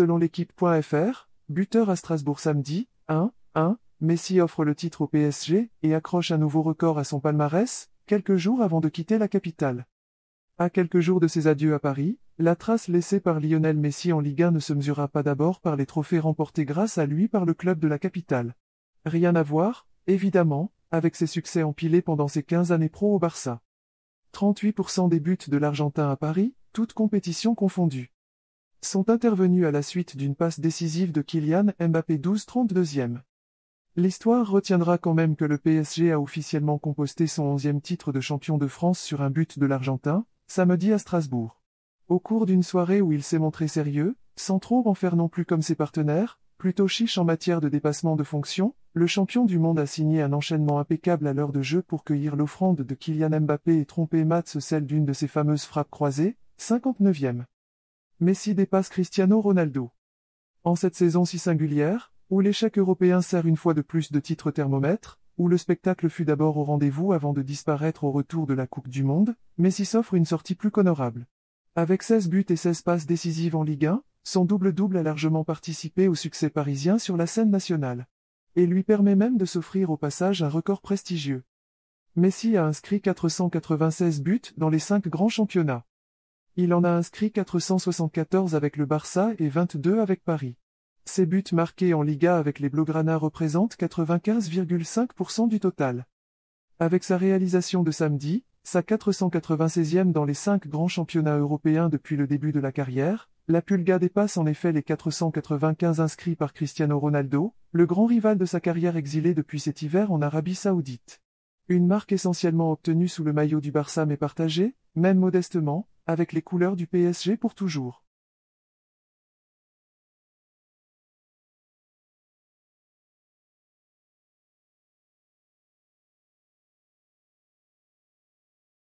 Selon l'équipe.fr, buteur à Strasbourg samedi, 1-1, Messi offre le titre au PSG et accroche un nouveau record à son palmarès, quelques jours avant de quitter la capitale. À quelques jours de ses adieux à Paris, la trace laissée par Lionel Messi en Ligue 1 ne se mesura pas d'abord par les trophées remportés grâce à lui par le club de la capitale. Rien à voir, évidemment, avec ses succès empilés pendant ses 15 années pro au Barça. 38% des buts de l'Argentin à Paris, toutes compétitions confondues, sont intervenus à la suite d'une passe décisive de Kylian Mbappé 12-32e. L'histoire retiendra quand même que le PSG a officiellement composté son 11e titre de champion de France sur un but de l'Argentin, samedi à Strasbourg. Au cours d'une soirée où il s'est montré sérieux, sans trop en faire non plus comme ses partenaires, plutôt chiche en matière de dépassement de fonction, le champion du monde a signé un enchaînement impeccable à l'heure de jeu pour cueillir l'offrande de Kylian Mbappé et tromper Mats, celle d'une de ses fameuses frappes croisées, 59e. Messi dépasse Cristiano Ronaldo. En cette saison si singulière, où l'échec européen sert une fois de plus de titre thermomètre, où le spectacle fut d'abord au rendez-vous avant de disparaître au retour de la Coupe du Monde, Messi s'offre une sortie plus qu'honorable. Avec 16 buts et 16 passes décisives en Ligue 1, son double-double a largement participé au succès parisien sur la scène nationale. Et lui permet même de s'offrir au passage un record prestigieux. Messi a inscrit 496 buts dans les 5 grands championnats. Il en a inscrit 474 avec le Barça et 22 avec Paris. Ses buts marqués en Liga avec les Blaugrana représentent 95,5% du total. Avec sa réalisation de samedi, sa 496e dans les 5 grands championnats européens depuis le début de la carrière, la Pulga dépasse en effet les 495 inscrits par Cristiano Ronaldo, le grand rival de sa carrière exilé depuis cet hiver en Arabie Saoudite. Une marque essentiellement obtenue sous le maillot du Barça mais partagée, même modestement, avec les couleurs du PSG pour toujours.